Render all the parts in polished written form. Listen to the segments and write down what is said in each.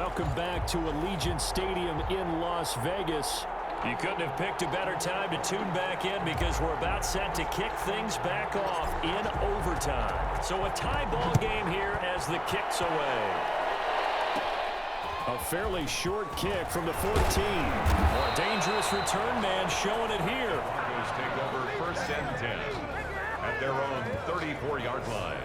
Welcome back to Allegiant Stadium in Las Vegas. You couldn't have picked a better time to tune back in because we're about set to kick things back off in overtime. So a tie ball game here as the kick's away. A fairly short kick from the 14. A dangerous return man showing it here. Broncos take over 1st and 10 at their own 34-yard line.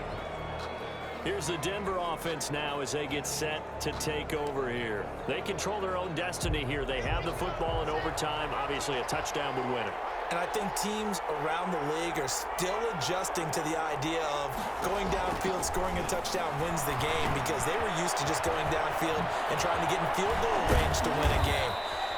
Here's the Denver offense now as they get set to take over here. They control their own destiny here. They have the football in overtime. Obviously, a touchdown would win it. And I think teams around the league are still adjusting to the idea of going downfield, scoring a touchdown wins the game because they were used to just going downfield and trying to get in field goal range to win a game.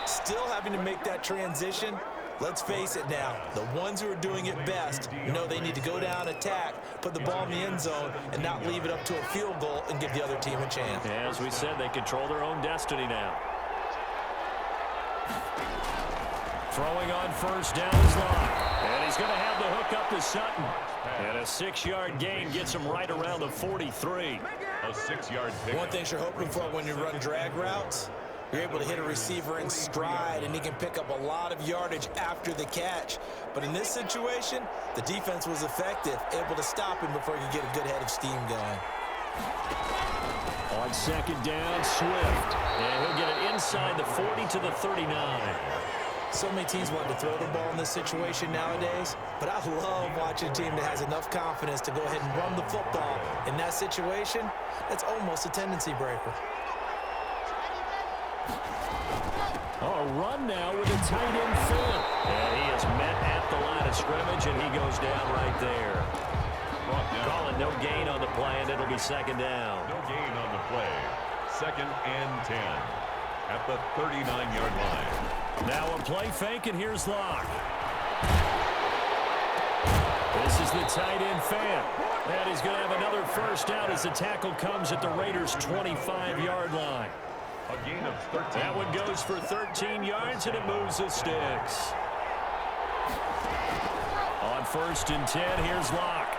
Still having to make that transition. Let's face it now, the ones who are doing it best know they need to go down, attack, put the ball in the end zone, and not leave it up to a field goal and give the other team a chance. As we said, they control their own destiny now. Throwing on 1st down is Locke. And he's going to have the hook up to Sutton. And a 6-yard gain gets him right around the 43. A 6-yard pick. One thing you're hoping for when you run drag routes, you're able to hit a receiver in stride, and he can pick up a lot of yardage after the catch. But in this situation, the defense was effective, able to stop him before he could get a good head of steam going. On 2nd down, Swift. And he'll get it inside the 40 to the 39. So many teams want to throw the ball in this situation nowadays, but I love watching a team that has enough confidence to go ahead and run the football. In that situation, that's almost a tendency breaker. A run now with a tight end fill. And he is met at the line of scrimmage, and he goes down right there. Calling no gain on the play, and it'll be 2nd down. No gain on the play. 2nd and 10 at the 39-yard line. Now a play fake, and here's Locke. This is the tight end fan. And he's going to have another 1st down as the tackle comes at the Raiders' 25-yard line. A gain of 13. That one goes for 13 yards, and it moves the sticks. On 1st and 10, here's Locke.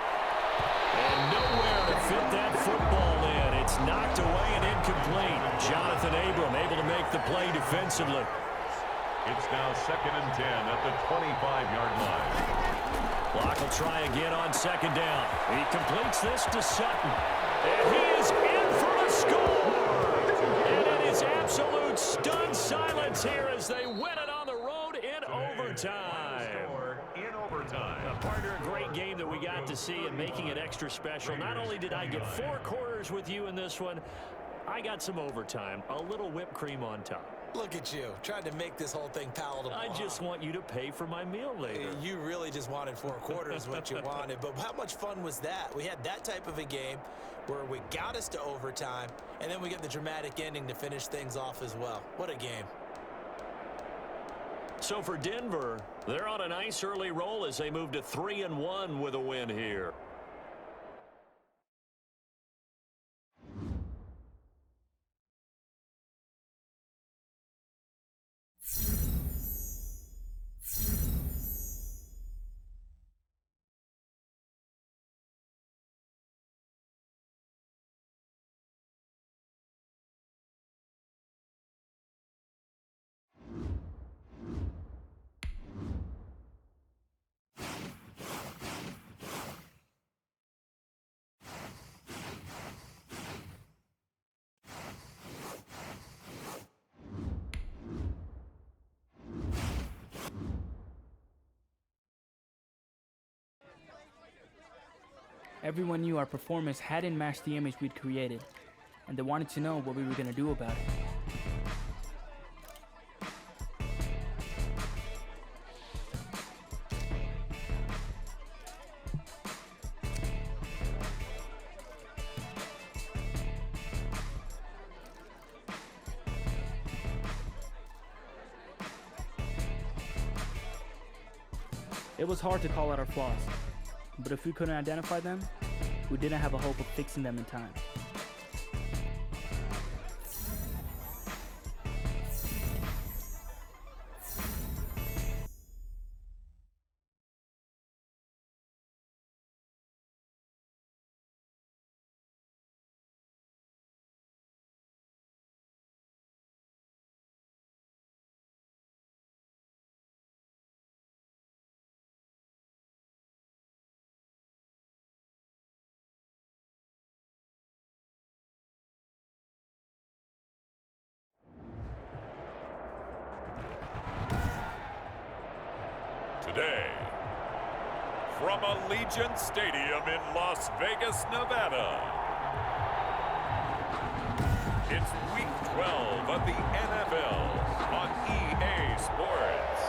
And nowhere to fit that football in. It's knocked away and incomplete. Jonathan Abram able to make the play defensively. It's now 2nd and 10 at the 25-yard line. Locke will try again on 2nd down. He completes this to Sutton. And he is in for a score. And it is absolute stunned silence here as they win it on the road in overtime. Partner, a great game that we got to see and making it extra special. Not only did I get 4 quarters with you in this one, I got some overtime, a little whipped cream on top. Look at you, trying to make this whole thing palatable. I just want you to pay for my meal later. You really just wanted 4 quarters what you wanted, but how much fun was that? We had that type of a game where we got us to overtime, and then we get the dramatic ending to finish things off as well. What a game. So for Denver, they're on a nice early roll as they move to 3-1 with a win here. Everyone knew our performance hadn't matched the image we'd created, and they wanted to know what we were going to do about it. It was hard to call out our flaws, but if we couldn't identify them, we didn't have a hope of fixing them in time. Today, from Allegiant Stadium in Las Vegas, Nevada, it's Week 12 of the NFL on EA Sports.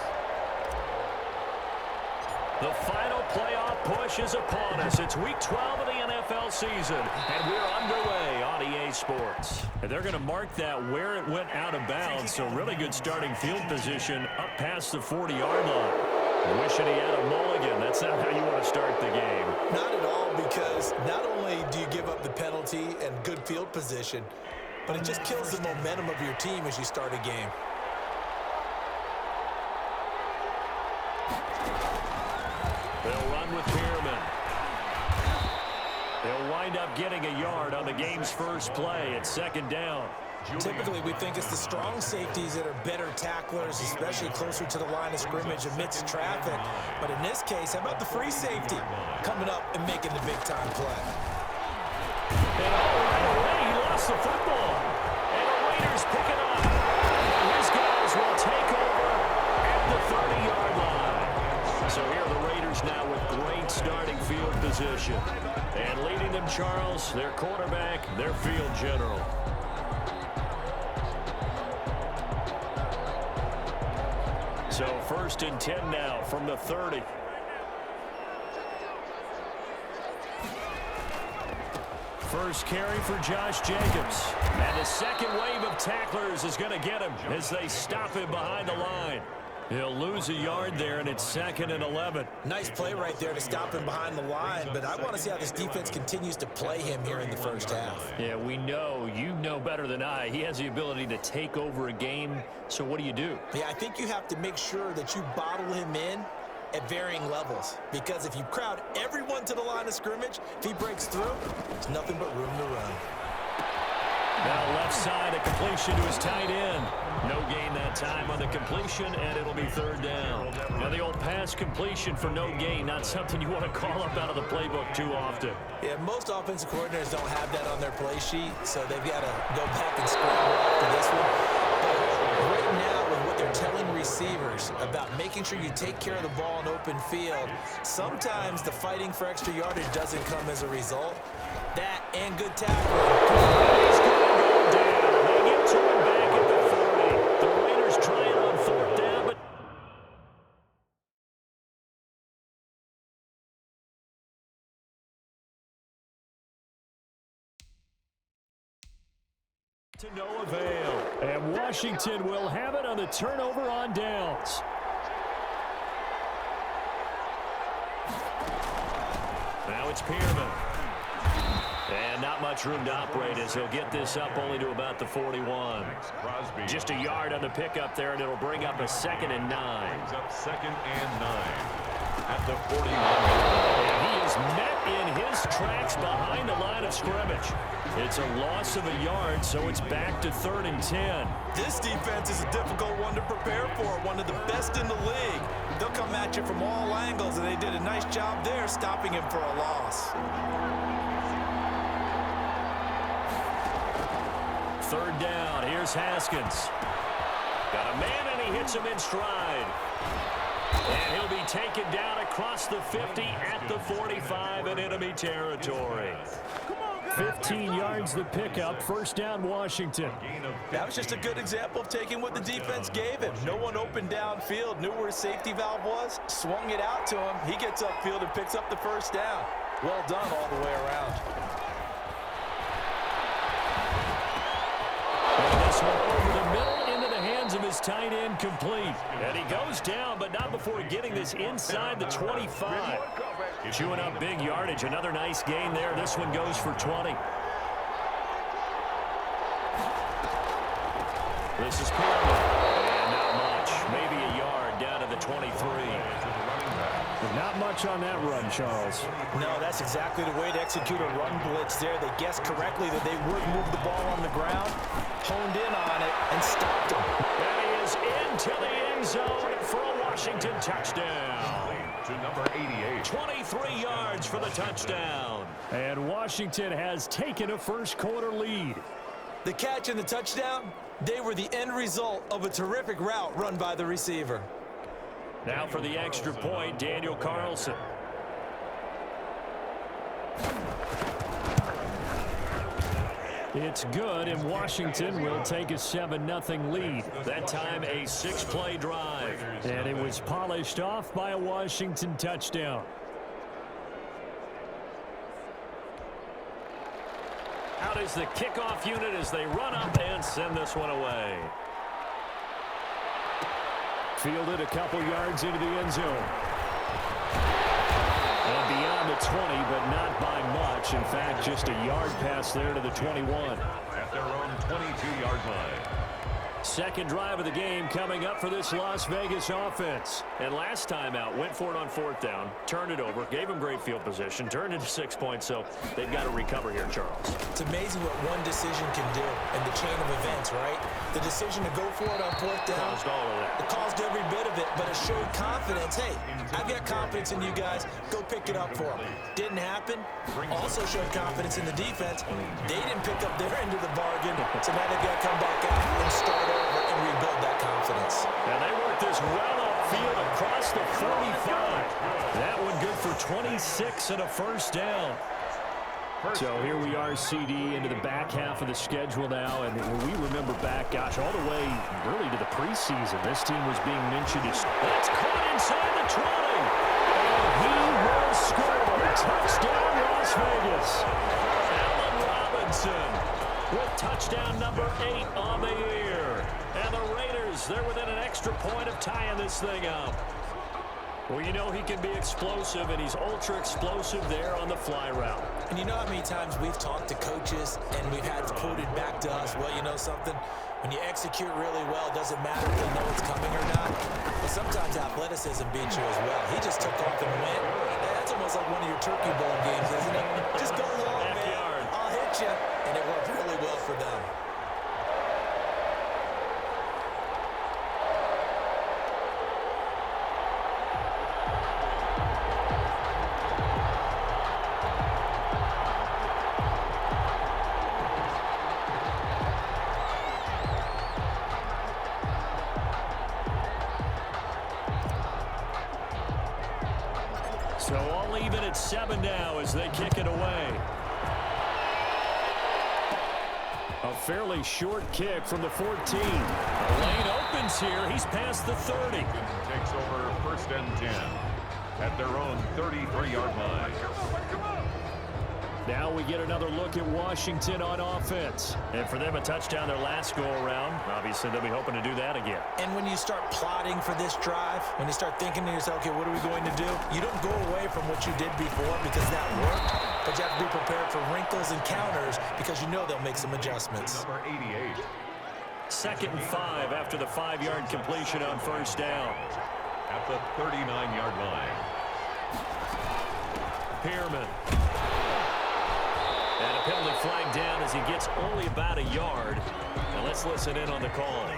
The final playoff push is upon us. It's Week 12 of the NFL season, and we're underway on EA Sports. And they're going to mark that where it went out of bounds, so really good starting field position up past the 40-yard line. Wishing he had a mulligan. That's not how you want to start the game. Not at all, because not only do you give up the penalty and good field position, but it just kills the momentum of your team as you start a game. They'll run with Pearman. They'll wind up getting a yard on the game's first play at second down. Typically, we think it's the strong safeties that are better tacklers, especially closer to the line of scrimmage amidst traffic. But in this case, how about the free safety coming up and making the big-time play? And right away, he lost the football. And the Raiders pick it up. And his guys will take over at the 30-yard line. So here are the Raiders now with great starting field position. And leading them, Charles, their quarterback, their field general. So 1st and 10 now from the 30. First carry for Josh Jacobs. And the second wave of tacklers is going to get him as they stop him behind the line. He'll lose a yard there, and it's 2nd and 11. Nice play right there to stop him behind the line, but I want to see how this defense continues to play him here in the first half. Yeah, we know. You know better than I. He has the ability to take over a game, so what do you do? Yeah, I think you have to make sure that you bottle him in at varying levels, because if you crowd everyone to the line of scrimmage, if he breaks through, there's nothing but room to run. Now left side, a completion to his tight end. No gain that time on the completion, and it'll be 3rd down. Now the old pass completion for no gain, not something you want to call up out of the playbook too often. Yeah, most offensive coordinators don't have that on their play sheet, so they've got to go back and scramble after this one. But right now, with what they're telling receivers about making sure you take care of the ball in open field, sometimes the fighting for extra yardage doesn't come as a result. That and good tackling. They get to him back at the 40. The Raiders try it on 4th down, but to no avail. And Washington will have it on the turnover on downs. Now it's Pearman. And not much room to operate as he'll get this up only to about the 41. Just a yard on the pickup there, and it'll bring up a 2nd and 9. Brings up 2nd and 9 at the 41. And he is met in his tracks behind the line of scrimmage. It's a loss of a yard, so it's back to 3rd and 10. This defense is a difficult one to prepare for, one of the best in the league. They'll come at you from all angles, and they did a nice job there stopping him for a loss. 3rd down. Here's Haskins. Got a man, and he hits him in stride. And he'll be taken down across the 50 at the 45 in enemy territory. 15 yards the pickup. 1st down, Washington. That was just a good example of taking what the defense gave him. No one opened downfield, knew where his safety valve was, swung it out to him. He gets upfield and picks up the 1st down. Well done all the way around. And this one over the middle into the hands of his tight end, complete. And he goes down, but not before getting this inside the 25. Chewing up big yardage. Another nice gain there. This one goes for 20. This is Pearman. And not much. Maybe a yard down to the 23. Not much on that run, Charles. No, that's exactly the way to execute a run blitz there. They guessed correctly that they would move the ball on the ground, honed in on it, and stopped him. And he is into the end zone for a Washington touchdown. To number 88. 23 yards for the touchdown. And Washington has taken a first-quarter lead. The catch and the touchdown, they were the end result of a terrific route run by the receiver. Now for the extra point, Daniel Carlson. It's good, and Washington will take a 7-0 lead. That time a 6-play drive. And it was polished off by a Washington touchdown. Out is the kickoff unit as they run up and send this one away. Fielded a couple yards into the end zone. And beyond the 20, but not by much. In fact, just a yard pass there to the 21. At their own 22-yard line. Second drive of the game coming up for this Las Vegas offense. And last time out, went for it on fourth down, turned it over, gave them great field position, turned it to 6 points, so they've got to recover here, Charles. It's amazing what one decision can do in the chain of events, right? The decision to go for it on fourth down. Caused all of that. It caused every bit of it, but it showed confidence. Hey, I've got confidence in you guys. Go pick it up for them. Didn't happen. Also showed confidence in the defense. They didn't pick up their end of the bargain, so now they've got to come back out and start over and rebuild that confidence. And they work this well upfield across the 45. That one good for 26 and a first down. So here we are, CD, into the back half of the schedule now. And when we remember back, gosh, all the way really to the preseason, this team was being mentioned as that's caught inside the 20. And he will score. Touchdown, Las Vegas. Allen Robinson with touchdown number 8 on the year. And the Raiders, they're within an extra point of tying this thing up. Well, you know he can be explosive, and he's ultra explosive there on the fly route. And you know how many times we've talked to coaches and we've had quoted back to us, well, you know something? When you execute really well, it doesn't matter if they know it's coming or not. But sometimes athleticism beats you as well. He just took off and went. That's almost like one of your turkey bowl games, isn't it? Just go long, man. Yard. I'll hit you. And it worked really well for them. So all even at 7 now as they kick it away. A fairly short kick from the 14. The lane opens here. He's past the 30. Takes over first and 10 at their own 33-yard line. Now we get another look at Washington on offense. And for them, a touchdown their last go-around. Obviously, they'll be hoping to do that again. And when you start plotting for this drive, when you start thinking to yourself, okay, what are we going to do? You don't go away from what you did before because that worked, but you have to be prepared for wrinkles and counters because you know they'll make some adjustments. Number 88. 2nd and 5 after the 5-yard completion on first down. At the 39-yard line. Pearman. And a penalty flag down as he gets only about a yard. Now let's listen in on the call.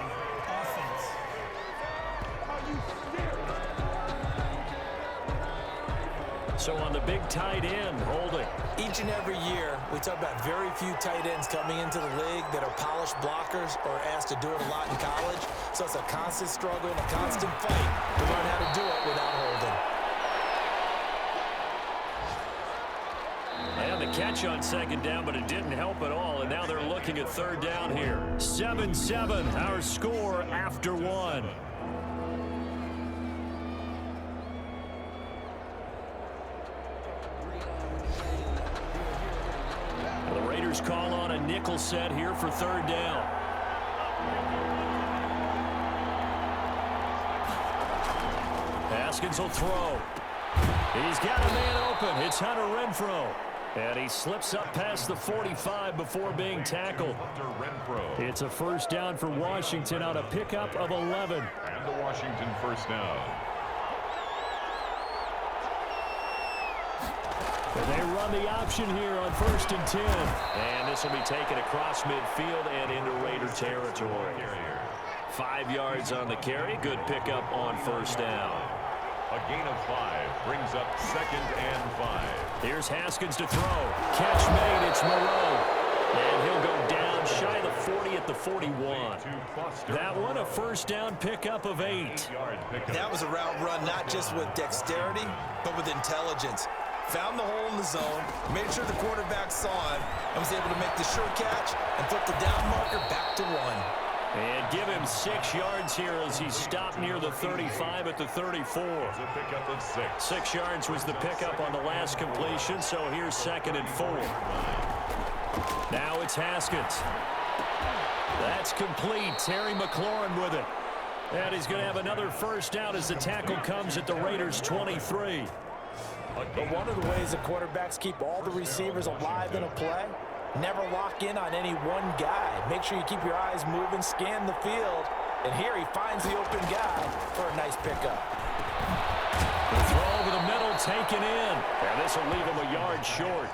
So on the big tight end, holding. Each and every year, we talk about very few tight ends coming into the league that are polished blockers or asked to do it a lot in college. So it's a constant struggle and a constant fight to learn how to do it without holding. And the catch on 2nd down, but it didn't help at all. And now they're looking at 3rd down here. 7-7, our score after 1. The Raiders call on a nickel set here for 3rd down. Haskins will throw. He's got a man open. It's Hunter Renfrow. And he slips up past the 45 before being tackled. It's a first down for Washington on a pickup of 11. And the Washington first down. And they run the option here on 1st and 10. And this will be taken across midfield and into Raider territory. 5 yards on the carry. Good pickup on first down. A gain of 5 brings up 2nd and 5. Here's Haskins to throw. Catch made. It's Moreau. And he'll go down shy of the 40 at the 41. That one, a first down pickup of 8. That was a route run not just with dexterity, but with intelligence. Found the hole in the zone, made sure the quarterback saw him, and was able to make the sure catch and flip the down marker back to 1. And give him 6 yards here as he stopped near the 35 at the 34. 6 yards was the pickup on the last completion, so here's 2nd and 4. Now it's Haskins. That's complete. Terry McLaurin with it. And he's going to have another first down as the tackle comes at the Raiders' 23. But one of the ways the quarterbacks keep all the receivers alive in a play, never lock in on any one guy. Make sure you keep your eyes moving, scan the field. And here he finds the open guy for a nice pickup. The throw over the middle taken in. And this will leave him a yard short.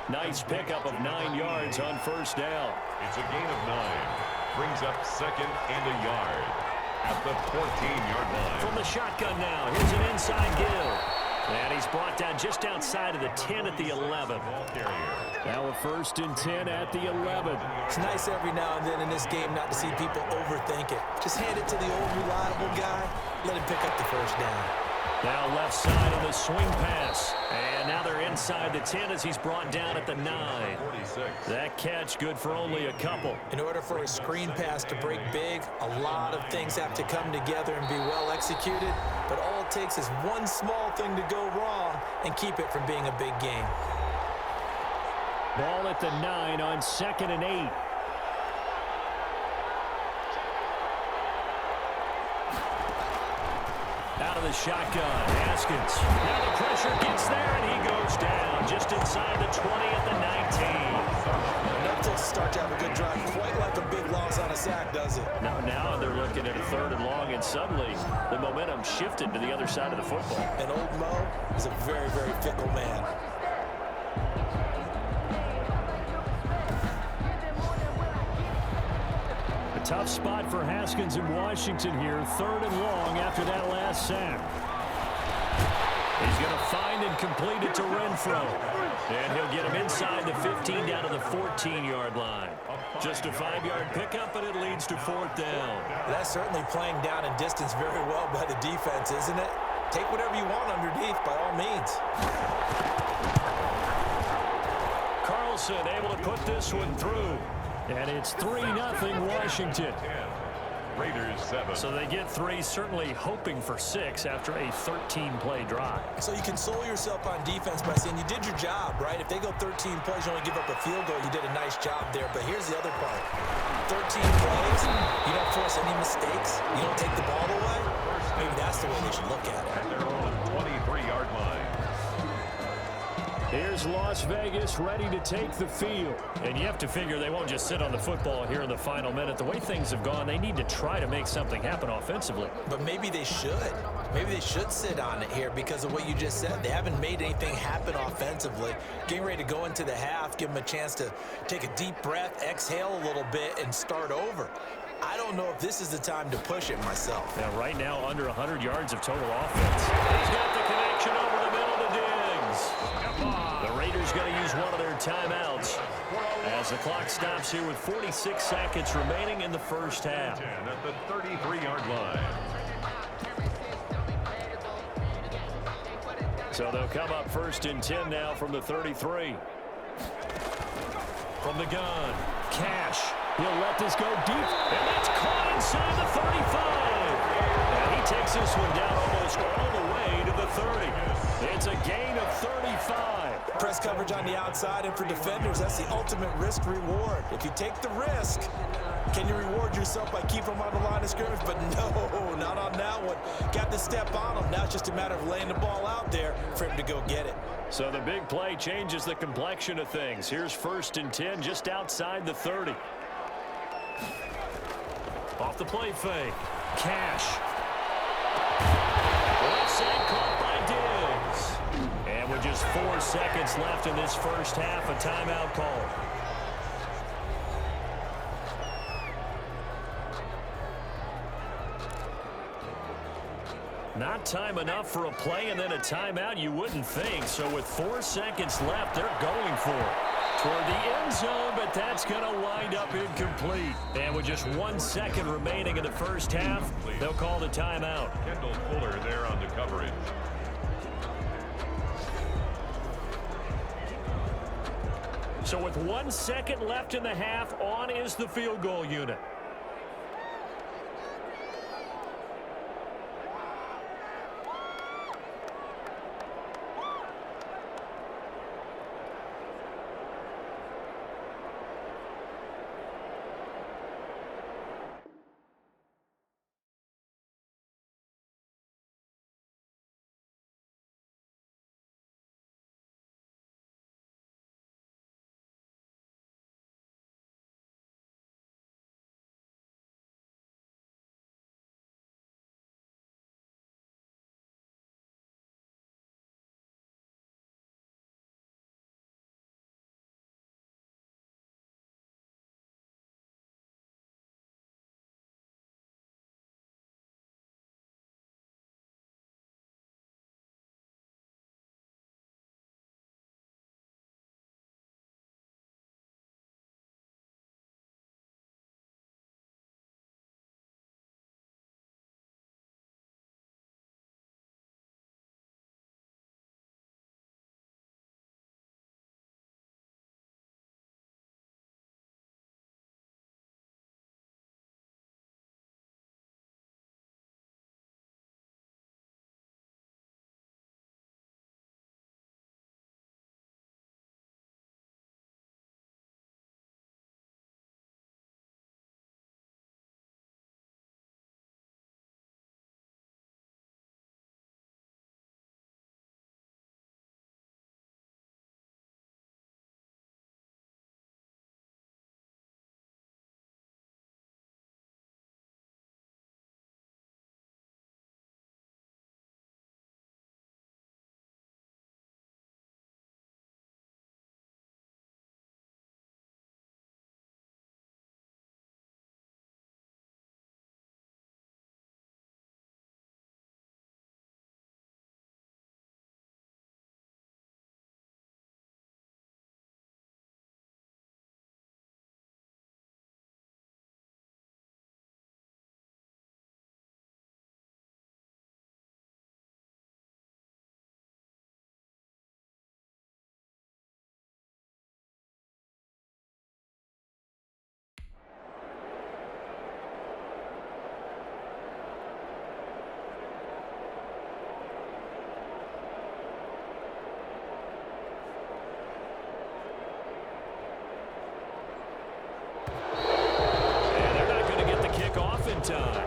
Nice pickup of 9 yards on first down. It's a gain of 9. Brings up 2nd and a yard at the 14-yard line. From the shotgun now, here's an inside give. And he's brought down just outside of the 10 at the 11. Now a 1st and 10 at the 11. It's nice every now and then in this game not to see people overthink it. Just hand it to the old reliable guy. Let him pick up the first down. Now left side of the swing pass. And now they're inside the 10 as he's brought down at the 9. 46. That catch good for only a couple. In order for a screen pass to break big, a lot of things have to come together and be well executed. But all it takes is one small thing to go wrong and keep it from being a big game. Ball at the 9 on 2nd and 8. Out of the shotgun, Haskins. Now the pressure gets there, and he goes down just inside the 20 at the 19. Enough to start to have a good drive. Quite like a big loss on a sack, does it? Now they're looking at a 3rd and long, and suddenly the momentum shifted to the other side of the football. And old Mo is a very, very fickle man. A tough spot for Haskins in Washington here. 3rd and long after that last sack. He's going to find and complete it to Renfro. And he'll get him inside the 15 down to the 14-yard line. Just a 5-yard pickup, and it leads to 4th down. That's certainly playing down in distance very well by the defense, isn't it? Take whatever you want underneath, by all means. Carlson able to put this one through. And it's 3-0 Washington. Raiders 7. So they get 3, certainly hoping for 6 after a 13-play drive. So you console yourself on defense by saying you did your job, right? If they go 13 plays, you only give up a field goal, you did a nice job there. But here's the other part. 13 plays, you don't force any mistakes, you don't take the ball away. Maybe that's the way they should look at it. At their own 23-yard line. Here's Las Vegas ready to take the field. And you have to figure they won't just sit on the football here in the final minute. The way things have gone, they need to try to make something happen offensively. But maybe they should. Maybe they should sit on it here because of what you just said. They haven't made anything happen offensively. Getting ready to go into the half, give them a chance to take a deep breath, exhale a little bit, and start over. I don't know if this is the time to push it myself. Now, right now, under 100 yards of total offense. He's got the connection over the middle to Diggs. The Raiders going to use one of their timeouts as the clock stops here with 46 seconds remaining in the first half. At the 33-yard line. So they'll come up 1st and 10 now from the 33. From the gun, Cash. He'll let this go deep, and that's caught inside the 35. And he takes this one down almost all the way to the 30. It's a gain of 35. Press coverage on the outside, and for defenders, that's the ultimate risk reward. If you take the risk, can you reward yourself by keeping them on the line of scrimmage? But no, not on that one. Got to step on them. Now it's just a matter of laying the ball out there for him to go get it. So the big play changes the complexion of things. Here's 1st and 10 just outside the 30. Off the play fake. Cash. Left side caught by Diggs. And with just 4 seconds left in this first half, a timeout call. Not time enough for a play and then a timeout, you wouldn't think. So with 4 seconds left, they're going for it. toward the end zone, but that's going to wind up incomplete. And with just 1 second remaining in the first half, they'll call the timeout. Kendall Fuller there on the coverage. So with 1 second left in the half, on is the field goal unit. Time.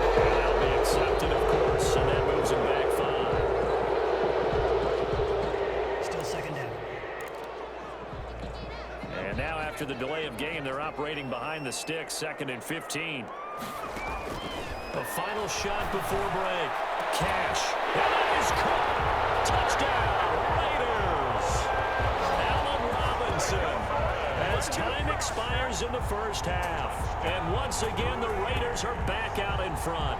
That'll be accepted, of course, and that moves him back 5. Still second down. And now after the delay of game, they're operating behind the sticks, 2nd and 15. The final shot before break. Cash. And that is caught. Touchdown, as time expires in the first half. And once again, the Raiders are back out in front.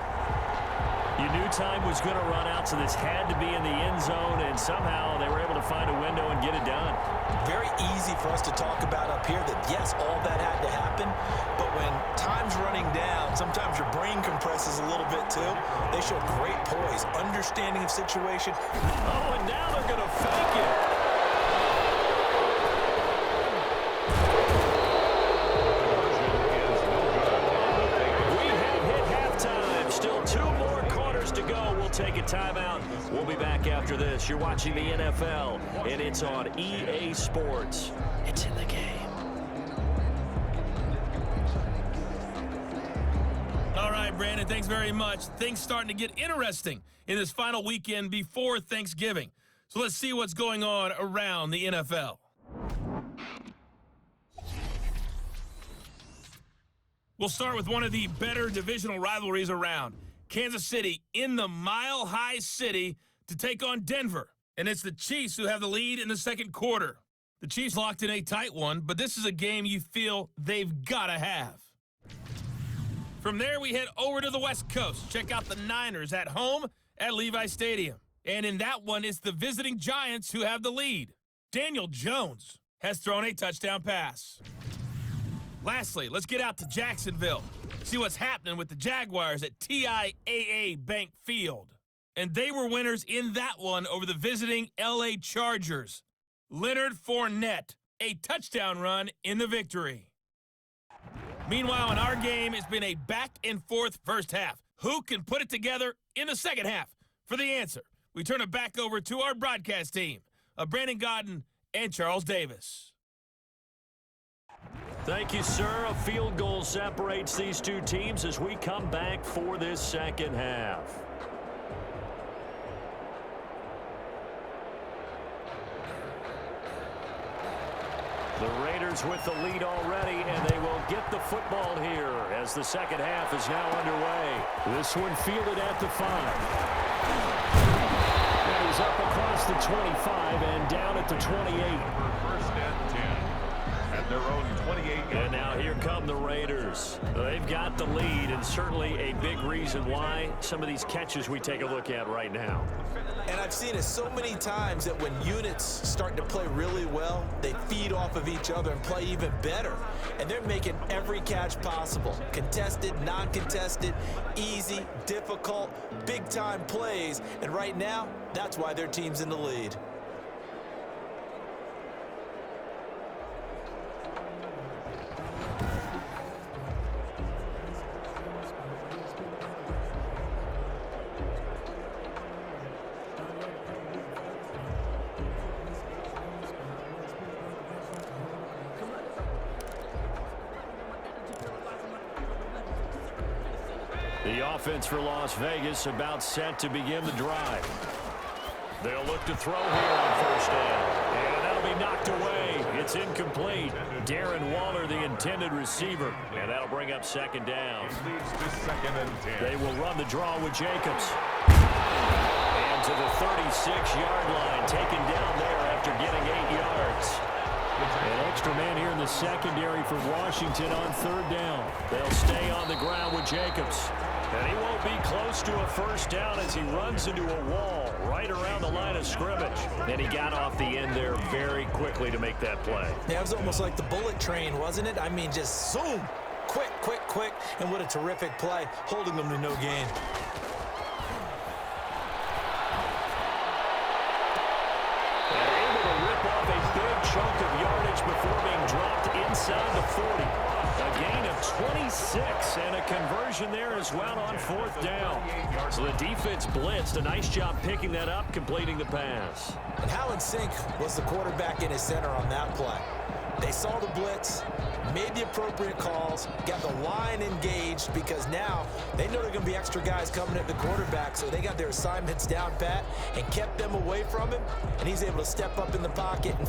You knew time was going to run out, so this had to be in the end zone, and somehow they were able to find a window and get it done. Very easy for us to talk about up here that, yes, all that had to happen, but when time's running down, sometimes your brain compresses a little bit too. They show great poise, understanding of situation. Oh, and now they're going to fake it. Take a timeout. We'll be back after this. You're watching the NFL, and it's on EA Sports. It's in the game. All right, Brandon, thanks very much. Things starting to get interesting in this final weekend before Thanksgiving. So let's see what's going on around the NFL. We'll start with one of the better divisional rivalries around. Kansas City in the Mile High City to take on Denver. And it's the Chiefs who have the lead in the second quarter. The Chiefs locked in a tight one, but this is a game you feel they've got to have. From there, we head over to the West Coast. Check out the Niners at home at Levi Stadium. And in that one, it's the visiting Giants who have the lead. Daniel Jones has thrown a touchdown pass. Lastly, let's get out to Jacksonville. See what's happening with the Jaguars at TIAA Bank Field. And they were winners in that one over the visiting LA Chargers. Leonard Fournette, a touchdown run in the victory. Meanwhile, in our game, it's been a back-and-forth first half. Who can put it together in the second half? For the answer, we turn it back over to our broadcast team of Brandon Godden and Charles Davis. Thank you, sir. A field goal separates these two teams as we come back for this second half. The Raiders with the lead already, and they will get the football here as the second half is now underway. This one fielded at the 5. That is up across the 25 and down at the 28. First and 10 at their own 28. And now here come the Raiders. They've got the lead, and certainly a big reason why some of these catches we take a look at right now. And I've seen it so many times that when units start to play really well, they feed off of each other and play even better. And they're making every catch possible. Contested, non-contested, easy, difficult, big-time plays. And right now, that's why their team's in the lead. The offense for Las Vegas about set to begin the drive. They'll look to throw here on first down. And that'll be knocked away. It's incomplete. Darren Waller, the intended receiver. And that'll bring up second down. It leads to second and 10. They will run the draw with Jacobs. And to the 36-yard line, taken down there after getting 8 yards. An extra man here in the secondary for Washington on third down. They'll stay on the ground with Jacobs. And he won't be close to a first down as he runs into a wall right around the line of scrimmage. And he got off the end there very quickly to make that play. Yeah, it was almost like the bullet train, wasn't it? I mean, just zoom, quick, quick, quick, and what a terrific play, holding them to no gain. And able to rip off a big chunk of yardage before being dropped inside the 40. A gain of 26 and a conversion there as well on fourth down. So the defense blitzed. A nice job picking that up, completing the pass. And how in sync was the quarterback in his center on that play? They saw the blitz, made the appropriate calls, got the line engaged because now they know there are going to be extra guys coming at the quarterback, so they got their assignments down pat and kept them away from him, and he's able to step up in the pocket and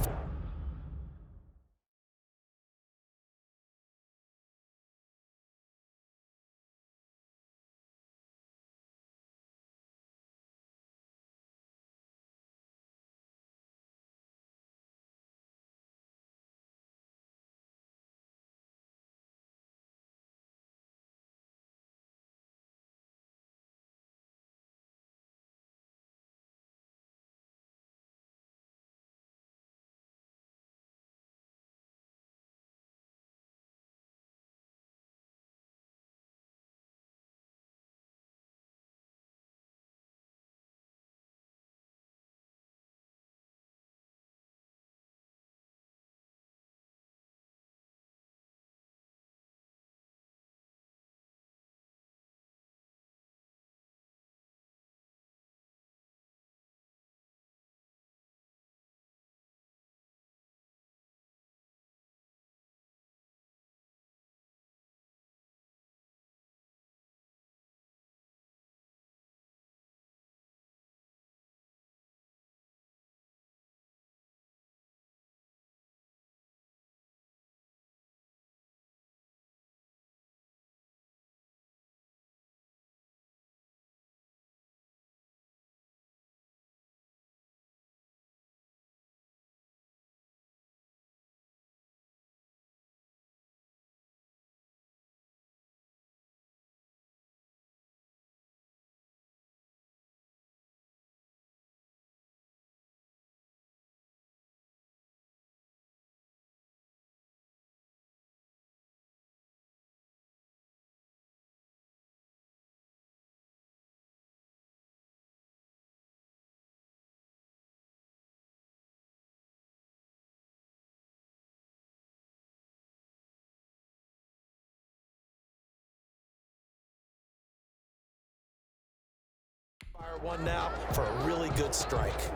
Fire one now for a really good strike.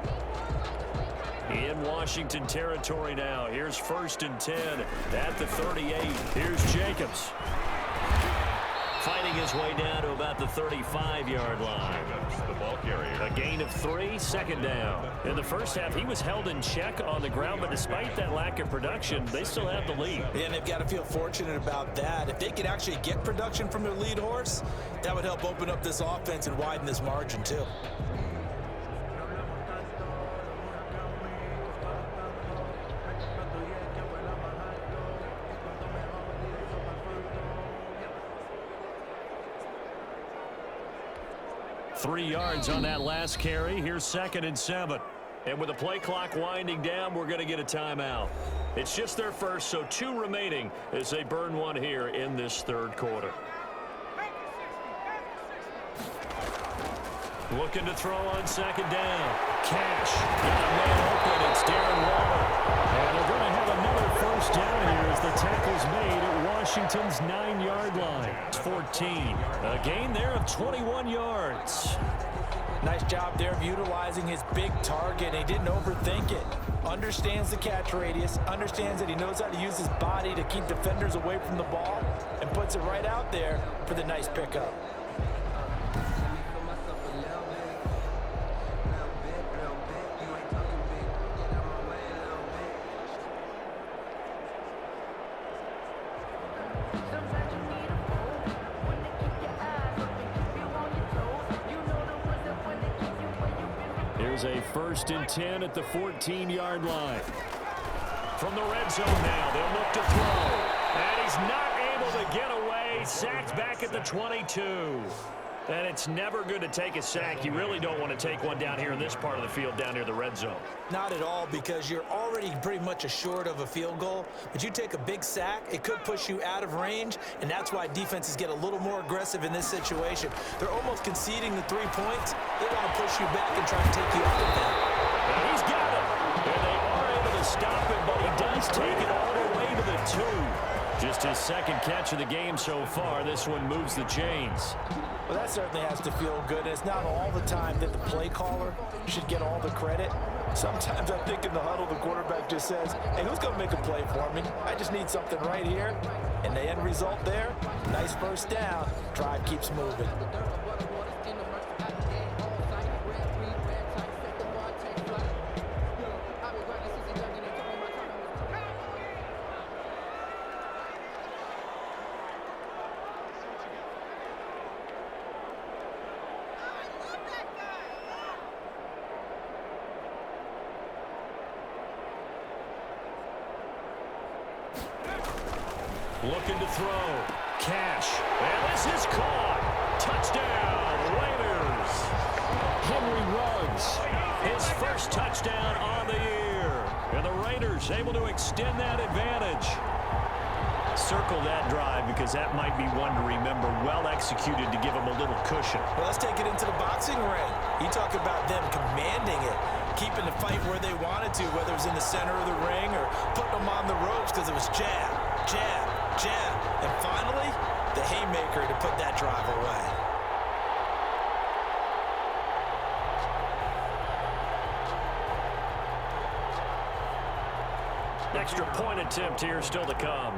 In Washington territory now. Here's 1st and 10 at the 38. Here's Jacobs. Fighting his way down to about the 35-yard line. That's the ball carrier. A gain of 3, 2nd down. In the first half, he was held in check on the ground, but despite that lack of production, they still have the lead. And they've got to feel fortunate about that. If they could actually get production from their lead horse, that would help open up this offense and widen this margin too. Three yards on that last carry. Here's 2nd and 7. And with the play clock winding down, we're going to get a timeout. It's just their first, so 2 remaining as they burn one here in this 3rd quarter. Looking to throw on 2nd down. Cash. Got a man open. It's Darren Waller. And they're going to have another 1st down here as the tackle's made at Washington's 9-yard line. It's 14. A gain there of 21 yards. Nice job there of utilizing his big target. He didn't overthink it. Understands the catch radius. Understands that he knows how to use his body to keep defenders away from the ball. And puts it right out there for the nice pickup. Here's a 1st and 10 at the 14-yard line. From the red zone now, they'll look to throw. And he's not able to get away. Sacked back at the 22. And it's never good to take a sack. You really don't want to take one down here in this part of the field, down near the red zone. Not at all, because you're already pretty much assured of a field goal. But you take a big sack, it could push you out of range, and that's why defenses get a little more aggressive in this situation. They're almost conceding the 3 points. They want to push you back and try to take you out of that. And he's got it. And they are able to stop it, but he does take it all the way to the 2. Just his 2nd catch of the game so far. This one moves the chains. Well, that certainly has to feel good. It's not all the time that the play caller should get all the credit. Sometimes I think in the huddle, the quarterback just says, hey, who's going to make a play for me? I just need something right here. And the end result there, nice 1st down. Drive keeps moving. Looking to throw. Cash. And this is caught. Touchdown, Raiders. Henry Ruggs. His 1st touchdown on the year. And the Raiders able to extend that advantage. Circle that drive because that might be one to remember. Well executed to give them a little cushion. Well, let's take it into the boxing ring. You talk about them commanding it, keeping the fight where they wanted to, whether it was in the center of the ring or putting them on the ropes because it was jab, jab, jab. And finally, the haymaker to put that drive away. Extra point attempt here still to come.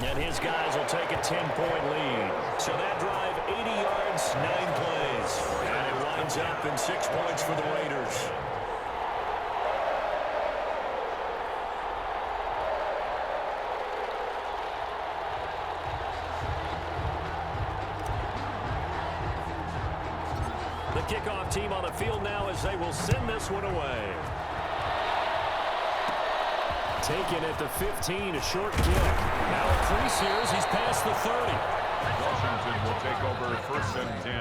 And his guys will take a 10-point lead. So that drive, 80 yards, 9 plays. And it winds up in 6 points for the Raiders. The kickoff team on the field now as they will send this one away. Taken at the 15, a short kick. Now at 3 series, he's past the 30. Washington will take over 1st and 10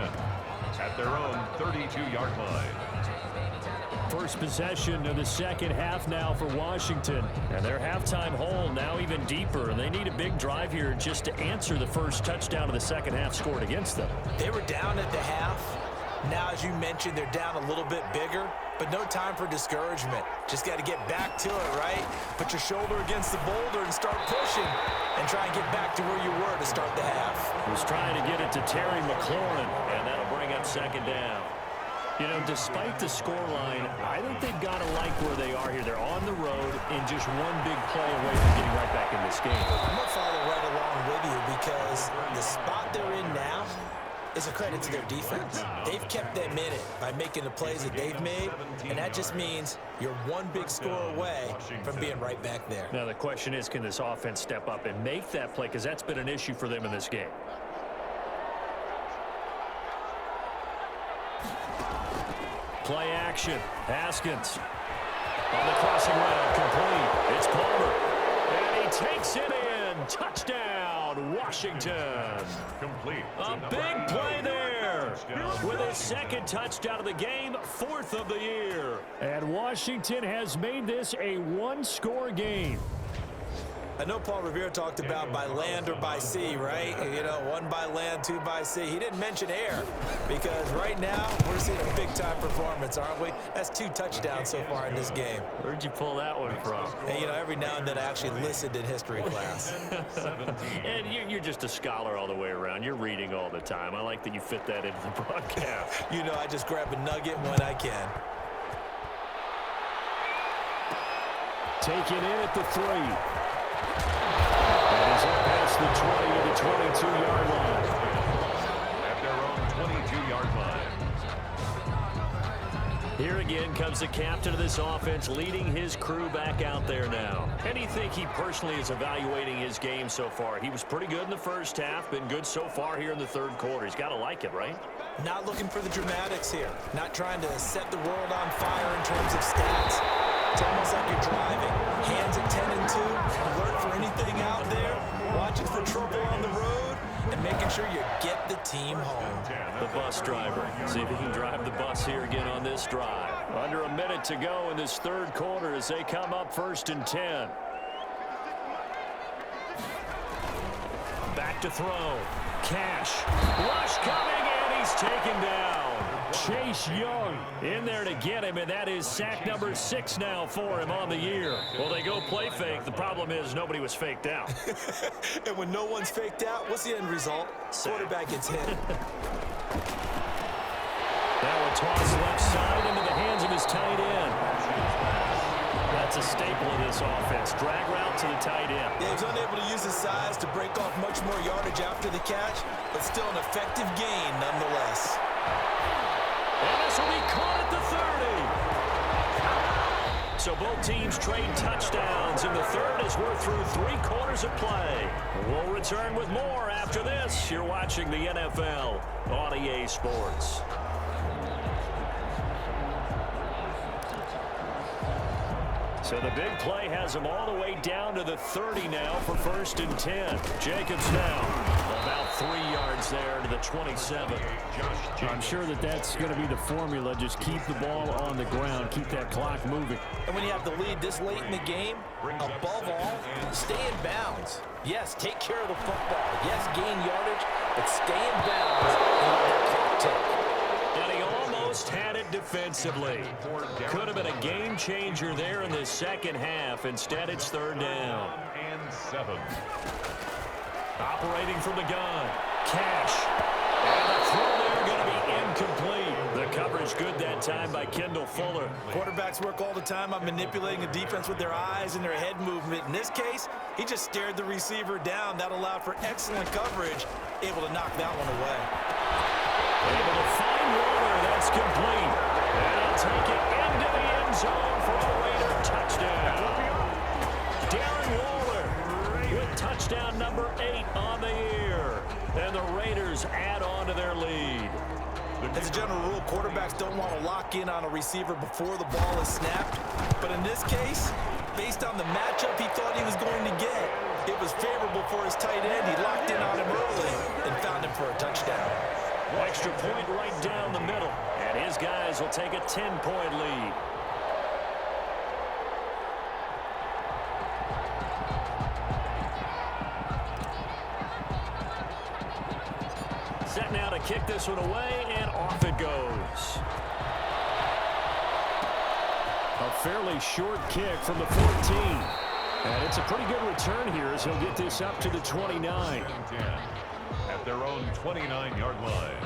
at their own 32-yard line. First possession of the 2nd half now for Washington. And their halftime hole now even deeper. And they need a big drive here just to answer the first touchdown of the 2nd half scored against them. They were down at the half. Now, as you mentioned, they're down a little bit bigger. but no time for discouragement. Just got to get back to it, right? Put your shoulder against the boulder and start pushing and try and get back to where you were to start the half. He's trying to get it to Terry McLaurin, and that'll bring up second down. You know, despite the scoreline, I think they've got to like where they are here. They're on the road and just one big play away from getting right back in this game. I'm going to follow right along with you because the spot they're in now is a credit to their defense. They've kept them in it by making the plays that they've made, and that just means you're one big score away from being right back there. Now, the question is, can this offense step up and make that play? Because that's been an issue for them in this game. Play action. Haskins on the crossing route, complete. It's Palmer, and he takes it in. Touchdown, Washington. Complete. A big play there with his second touchdown of the game, fourth of the year. And Washington has made this a one-score game. I know Paul Revere talked about by land or by sea, right? You know, one by land, two by sea. He didn't mention air because right now we're seeing a big-time performance, aren't we? That's 2 touchdowns so far in this game. Where'd you pull that one from? And, you know, every now and then I actually listened in history class. And you're just a scholar all the way around. You're reading all the time. I like that you fit that into the broadcast. You know, I just grab a nugget when I can. Taken in at the 3. And he's up past the 20 to the 22-yard line. At their own 22-yard line. Here again comes the captain of this offense, leading his crew back out there now. And you think he personally is evaluating his game so far? He was pretty good in the first half, been good so far here in the third quarter. He's got to like it, right? Not looking for the dramatics here. Not trying to set the world on fire in terms of stats. It's almost like you're driving. Hands at 10 and 2. Alert for anything out there. Watching for trouble on the road. And making sure you get the team home. The bus driver. See if he can drive the bus here again on this drive. Under a minute to go in this third quarter as they come up 1st and 10. Back to throw. Cash. Rush coming, and he's taken down. Chase Young in there to get him, and that is sack number 6 now for him on the year. Well, they go play fake. The problem is nobody was faked out. And when no one's faked out, what's the end result? Quarterback gets hit. Now a toss left side into the hands of his tight end. That's a staple of this offense. Drag route to the tight end. Yeah, he was unable to use his size to break off much more yardage after the catch, but still an effective gain nonetheless. And this will be caught at the 30. So both teams trade touchdowns in the third as we're through 3 quarters of play. We'll return with more after this. You're watching the NFL on EA Sports. So the big play has them all the way down to the 30 now for 1st and 10. Jacobs now about 3 yards there to the 27. I'm sure that's going to be the formula. Just keep the ball on the ground. Keep that clock moving. And when you have the lead this late in the game, above all, stay in bounds. Yes, take care of the football. Yes, gain yardage, but stay in bounds and let that clock tick. And he almost had it defensively. Could have been a game changer there in the second half. Instead, it's 3rd down. And 7. Operating from the gun. Cash. And the throw there going to be incomplete. The coverage good that time by Kendall Fuller. Quarterbacks work all the time on manipulating the defense with their eyes and their head movement. In this case, he just stared the receiver down. That allowed for excellent coverage. Able to knock that one away. Able to find Waller. That's complete. And he'll take it into the end zone for a Raider touchdown. Darren Waller with touchdown number 8 on the year. And the Raiders add on to their lead. As a general rule, quarterbacks don't want to lock in on a receiver before the ball is snapped. But in this case, based on the matchup he thought he was going to get, it was favorable for his tight end. He locked in on him early and found him for a touchdown. Extra point right down the middle. And his guys will take a 10-point lead. Set now to kick this one away, and off it goes. A fairly short kick from the 14. And it's a pretty good return here as he'll get this up to the 29. At their own 29-yard line.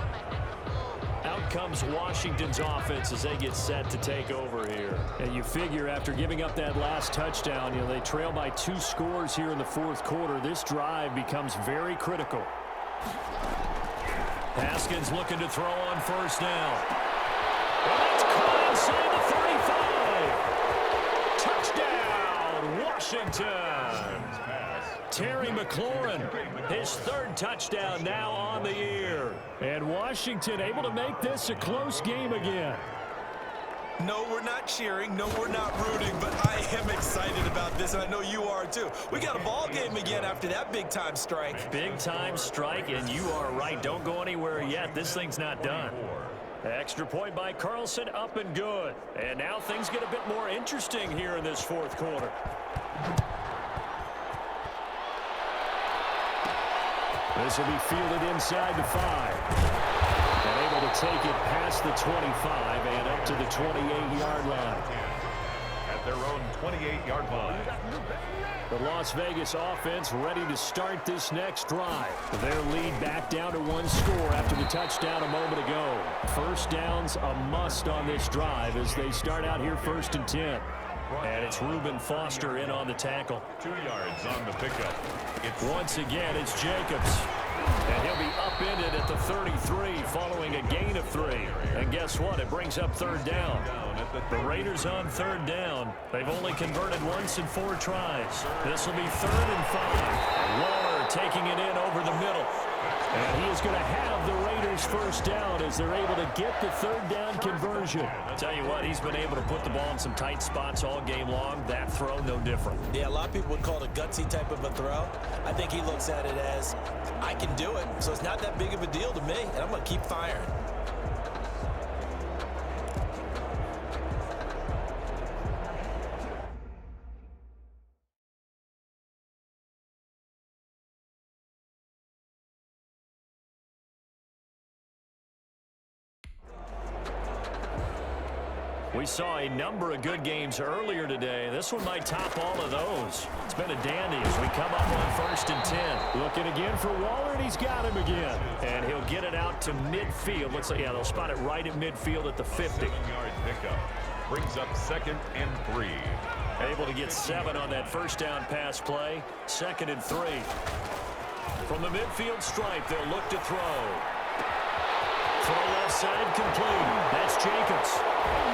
Out comes Washington's offense as they get set to take over here. And you figure after giving up that last touchdown, they trail by 2 scores here in the fourth quarter. This drive becomes very critical. Haskins looking to throw on first down. And that's caught inside the 35. Touchdown, Washington. Terry McLaurin, his 3rd touchdown now on the year. And Washington able to make this a close game again. No, we're not cheering. No, we're not rooting, but I am excited about this, and I know you are too. We got a ball game again after that big-time strike. Big-time strike, and you are right. Don't go anywhere yet. This thing's not done. Extra point by Carlson, up and good. And now things get a bit more interesting here in this fourth quarter. This will be fielded inside the 5. And able to take it past the 25 and up to the 28-yard line. At their own 28-yard line. The Las Vegas offense ready to start this next drive. Their lead back down to 1 score after the touchdown a moment ago. First down's a must on this drive as they start out here 1st and 10. And it's Reuben Foster in on the tackle. 2 yards on the pickup. Once again, it's Jacobs. And he'll be upended at the 33 following a gain of 3. And guess what? It brings up 3rd down. The Raiders on 3rd down. They've only converted once in 4 tries. This will be 3rd and 5. Waller taking it in over the middle. And he is going to have the Raiders first down as they're able to get the 3rd down conversion. Tell you what, he's been able to put the ball in some tight spots all game long. That throw, no different. Yeah, a lot of people would call it a gutsy type of a throw. I think he looks at it as, I can do it, so it's not that big of a deal to me, and I'm going to keep firing. We saw a number of good games earlier today. This one might top all of those. It's been a dandy as we come up on 1st and 10. Looking again for Waller, and he's got him again. And he'll get it out to midfield. Looks like, yeah, they'll spot it right at midfield at the 50. 7-yard pickup. Brings up 2nd and 3. Able to get 7 on that first down pass play. 2nd and 3. From the midfield stripe, they'll look to throw. Throw left side complete. That's Jacobs.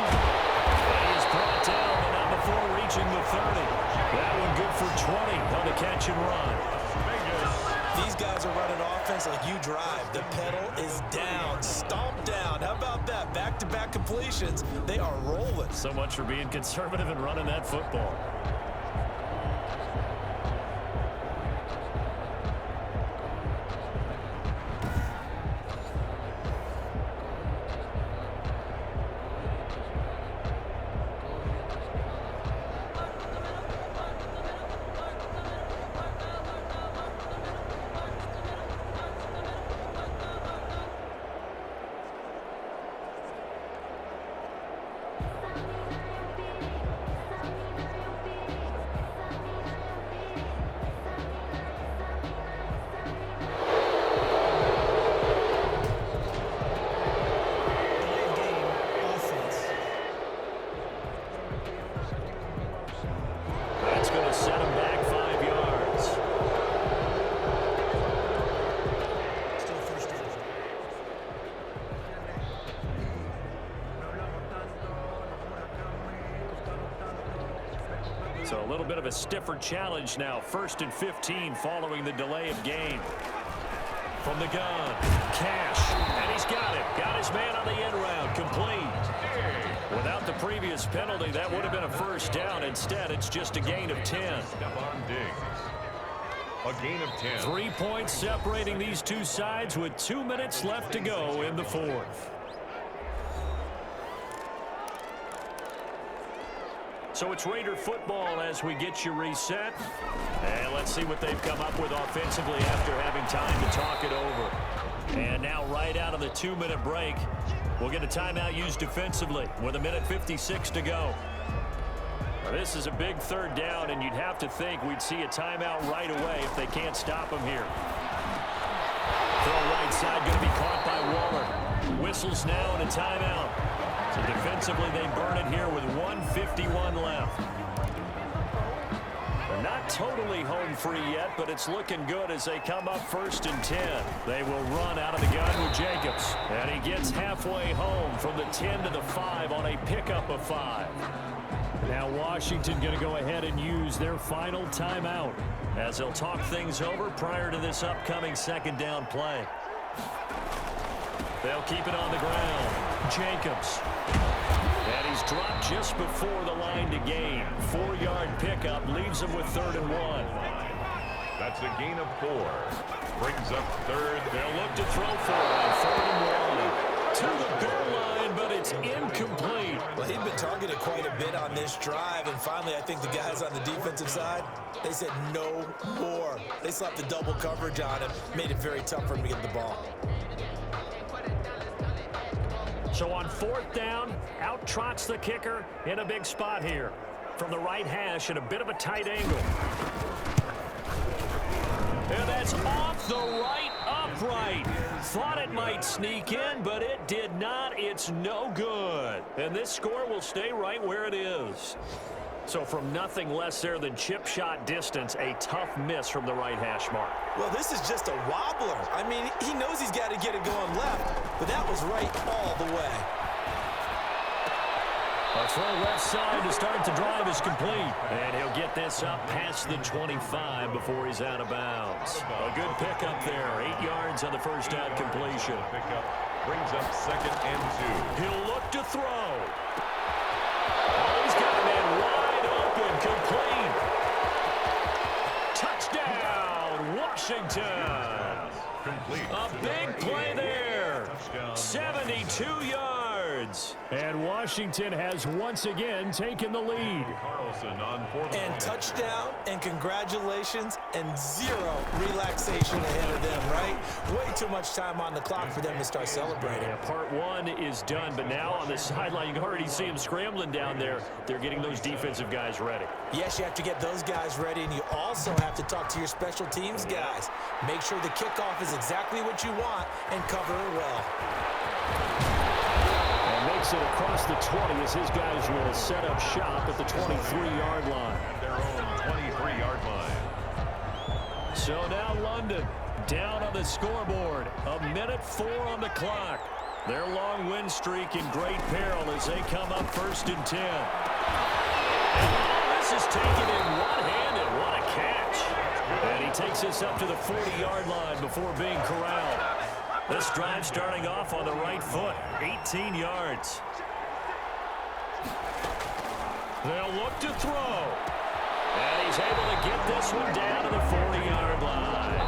And he is brought down, but not before reaching the 30. That one good for 20 on the catch and run. These guys are running offense like you drive. The pedal is down, stomped down. How about that? Back-to-back completions. They are rolling. So much for being conservative and running that football. So a little bit of a stiffer challenge now. 1st and 15 following the delay of game. From the gun, Cash, and he's got it. Got his man on the end round, complete. Without the previous penalty, that would have been a first down. Instead, it's just a gain of 10. Stephon Diggs. A gain of 10. 3 points separating these two sides with 2 minutes left to go in the fourth. So it's Raider football as we get you reset. And let's see what they've come up with offensively after having time to talk it over. And now right out of the 2-minute break, we'll get a timeout used defensively with 1:56 to go. Well, this is a big third down, and you'd have to think we'd see a timeout right away if they can't stop him here. Throw right side going to be caught by Waller. Whistles now and a timeout. So defensively, they burn it here with 1:51 left. They're not totally home free yet, but it's looking good as they come up 1st and 10. They will run out of the gun with Jacobs. And he gets halfway home from the 10 to the 5 on a pickup of 5. Now Washington going to go ahead and use their final timeout as they'll talk things over prior to this upcoming 2nd down play. They'll keep it on the ground. Jacobs. And he's dropped just before the line to gain. 4-yard pickup leaves him with 3rd and 1. That's a gain of 4. Brings up 3rd. They'll look to throw for it on 3rd and 1. To the goal line, but it's incomplete. Well, he'd been targeted quite a bit on this drive, and finally I think the guys on the defensive side, they said no more. They slapped the double coverage on him, made it very tough for him to get the ball. So on 4th down, out trots the kicker in a big spot here. From the right hash at a bit of a tight angle. And that's off the right upright. Thought it might sneak in, but it did not. It's no good. And this score will stay right where it is. So from nothing less there than chip shot distance, a tough miss from the right hash mark. Well, this is just a wobbler. I mean, he knows he's got to get it going left, but that was right all the way. A throw left side to start the drive is complete. And he'll get this up past the 25 before he's out of bounds. A good pickup there. 8 yards on the first down completion. Pickup brings up 2nd and 2. He'll look to throw. Oh, he's got a man wide open. Complete. Touchdown, Washington. Complete. A big play there. 72 yards. And Washington has once again taken the lead. Carlson on 4th And touchdown, and congratulations, and 0 relaxation ahead of them, right? Way too much time on the clock for them to start celebrating. Yeah, part 1 is done, but now on the sideline, you can already see them scrambling down there. They're getting those defensive guys ready. Yes, you have to get those guys ready, and you also have to talk to your special teams guys. Make sure the kickoff is exactly what you want and cover it well. And makes it across the 20 as his guys will set up shop at the 23-yard line. At their own 23-yard line. So now London down on the scoreboard. 1:04 on the clock. Their long win streak in great peril as they come up 1st and 10. And this is taken in one-handed. What a catch. And he takes this up to the 40-yard line before being corralled. This drive starting off on the right foot. 18 yards. They'll look to throw. And he's able to get this one down to the 40-yard line.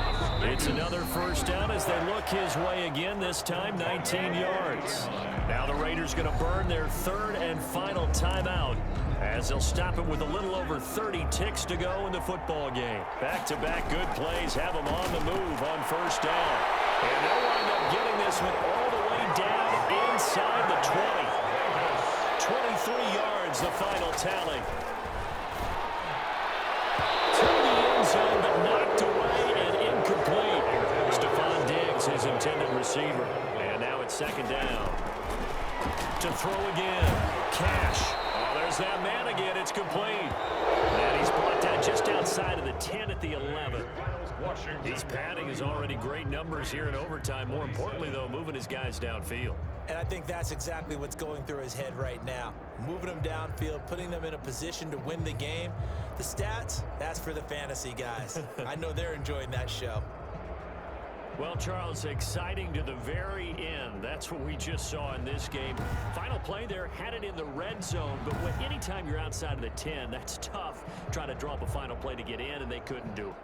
It's another first down as they look his way again, this time 19 yards. Now the Raiders going to burn their 3rd and final timeout as they'll stop it with a little over 30 ticks to go in the football game. Back-to-back good plays have them on the move on 1st down. And they'll wind up getting this one all the way down inside the 20. 23 yards, the final tally. To the end zone, but knocked away and incomplete. Stephon Diggs, his intended receiver. And now it's 2nd down. To throw again. Cash. Oh, there's that man again. It's complete. And he's brought down just outside of the 10 at the 11. He's padding his already great numbers here in overtime. More importantly, though, moving his guys downfield. And I think that's exactly what's going through his head right now. Moving them downfield, putting them in a position to win the game. The stats, that's for the fantasy guys. I know they're enjoying that show. Well, Charles, exciting to the very end. That's what we just saw in this game. Final play there, had it in the red zone, but anytime you're outside of the 10, that's tough. Trying to draw up a final play to get in, and they couldn't do it.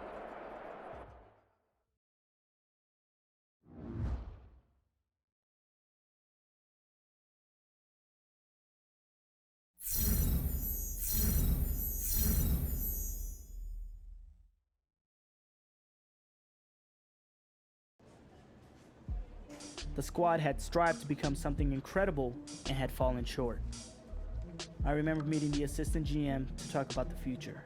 The squad had strived to become something incredible and had fallen short. I remember meeting the assistant GM to talk about the future.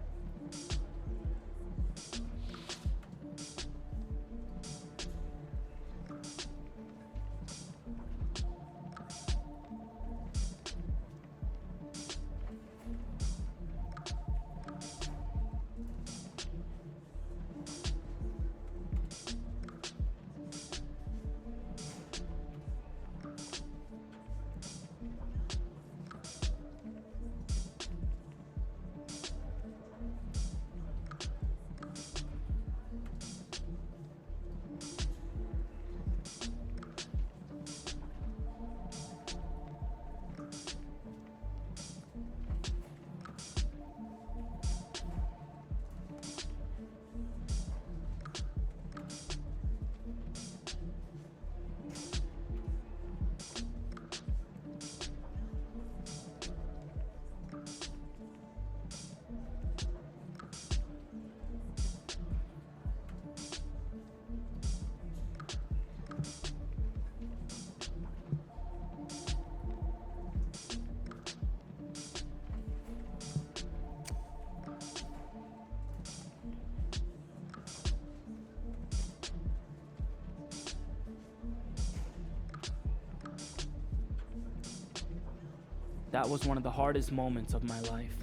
That was one of the hardest moments of my life,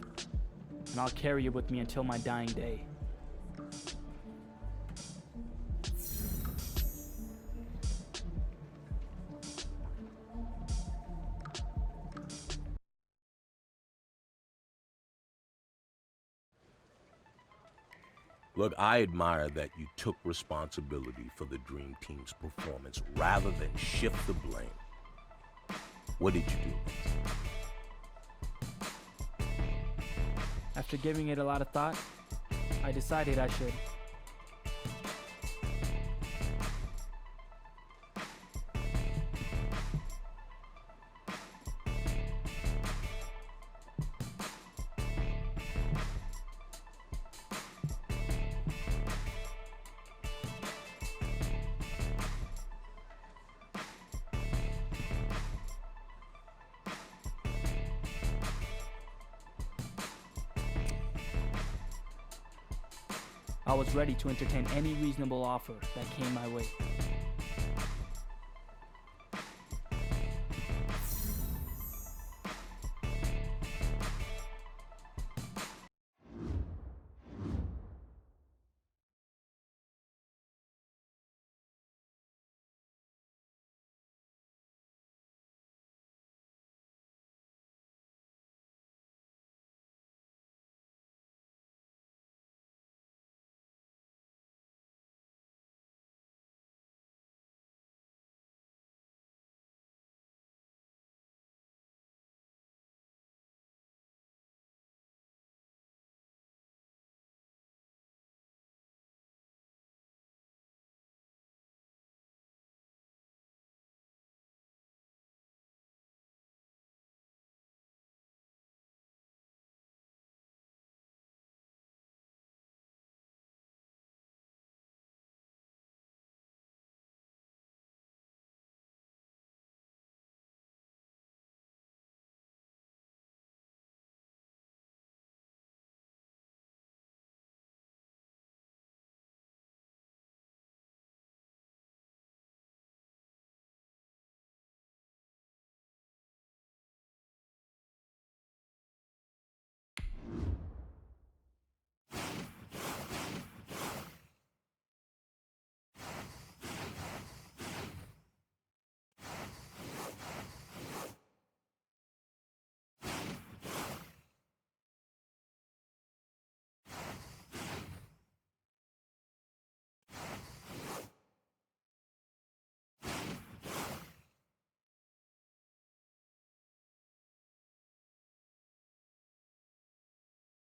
and I'll carry it with me until my dying day. Look, I admire that you took responsibility for the Dream Team's performance rather than shift the blame. What did you do? After giving it a lot of thought, I decided I should. I was ready to entertain any reasonable offer that came my way.